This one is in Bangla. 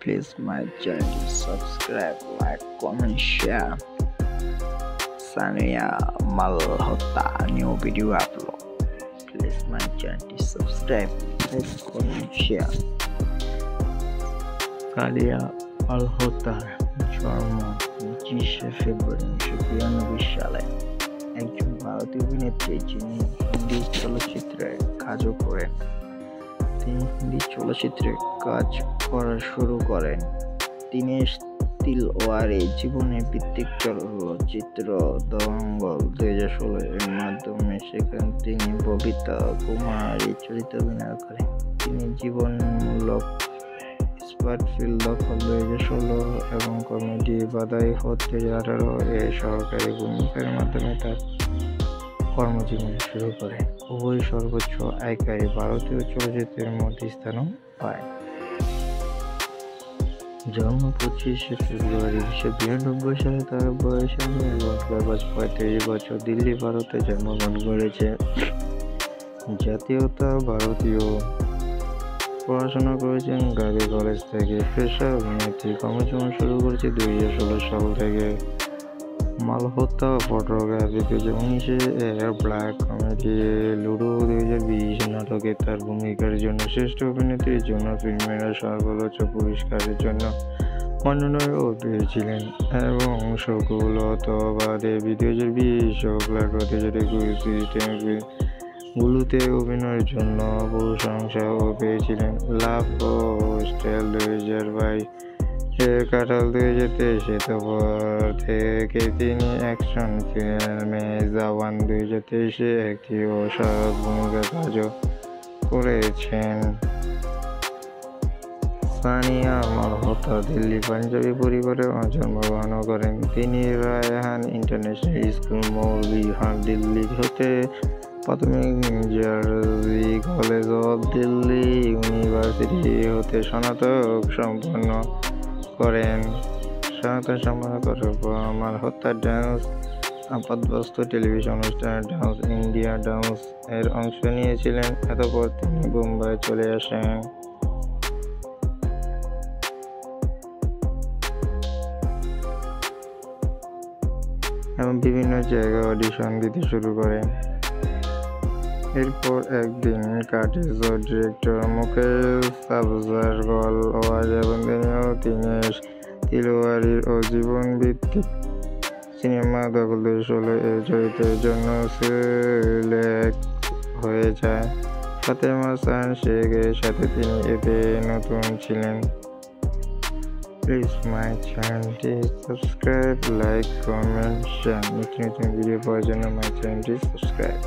Please my channel subscribe, like, comment, share. Sania Malhotra new video upload. Please my channel subscribe, like, comment, share. Sania মালহোত্রার জন্ম 25 ফেব্রুয়ারি 1992 সালে একজন ভারতীয় অভিনেত্রী যিনি হিন্দি চলচ্চিত্রে কাজও করেন। তিনি হিন্দি চলচ্চিত্রে কাজ করা শুরু করেন দীনেশ তিলওয়ারি জীবনের ভিত্তিক চলচ্চিত্র দঙ্গল 2016 এর মাধ্যমে। সেখানে তিনি ববিতা কুমারী চরিত্রে অভিনয় করেন। তিনি জীবনমূলক স্পটফিল্ড দখল 2016 এবং কমেডি বাদাই হো 2018 এর সহকারী ভূমিকার মাধ্যমে তার কর্মজীবন শুরু করেন। উভয় সর্বোচ্চ আয়কারী ভারতীয় চলচ্চিত্রের মধ্যে স্থান পায়। জন্ম 25 ফেব্রুয়ারি 1992 সালে। তার বয়স এবং বয়স 35 বছর। দিল্লি, ভারতে জন্মগ্রহণ করেছে। জাতীয়তা ভারতীয়। পড়াশোনা করেছেন গান্ধী কলেজ থেকে। পেশা অভিনেত্রী। কর্মজীবন শুরু করেছে 2016 সাল থেকে। মালহোত্রা ফটোগ্রাফি 2019 এর ব্ল্যাক কমেডি লুডো 2020 নাটকে তার ভূমিকার জন্য শ্রেষ্ঠ অভিনেত্রীর জন্য ফিল্মফেয়ার সর্বোচ্চ পুরস্কারের জন্য মনোনয়নও পেয়েছিলেন এবং সফলতাবাদে 2020 ও ব্ল্যাক 2021 গুলোতে অভিনয়ের জন্য প্রশংসাও পেয়েছিলেন। লাভ ও স্টাইল 2022 কাটাল 2023 তারপর থেকে তিনি অ্যাকশন ফিল্মে জওয়ান 2023 একটি অসহায়ক ভূমিকা কাজও করেছেন। সানিয়া মালহোত্রা দিল্লি পাঞ্জাবি পরিবারে জন্মগ্রহণ করেন। তিনি রায়হান ইন্টারন্যাশনাল স্কুল, মৌলিহাট, দিল্লি হতে প্রাথমিক, জার্জি কলেজ অফ দিল্লি ইউনিভার্সিটি হতে স্নাতক সম্পন্ন করেন। মালহোত্রা ডান্স আপাতবাস্তব টেলিভিশন অনুষ্ঠান ডান্স ইন্ডিয়া ডান্স এর অংশ নিয়েছিলেন। এরপর তিনি বোম্বাই চলে আসেন। এবং বিভিন্ন জায়গায় অডিশন দিতে শুরু করেন। এরপর একদিন কার্টিজ ও ডিরেক্টর মুকেশ সাবজারওয়াল আওয়াজ এবং দীনেশ তিলওয়ারির ও জীবন ভিত্তিক সিনেমা দখল 2016 এর চরিত্রের জন্য সিলেক্ট হয়ে যায়। ফাতেমা হাসান শেখ এর সাথে তিনি এতে নতুন ছিলেন। প্লিজ মাই চ্যানেলটি সাবস্ক্রাইব, লাইক, কমেন্ট, শেয়ার। নতুন ভিডিও পাওয়ার জন্য মাই চ্যানেলটি সাবস্ক্রাইব।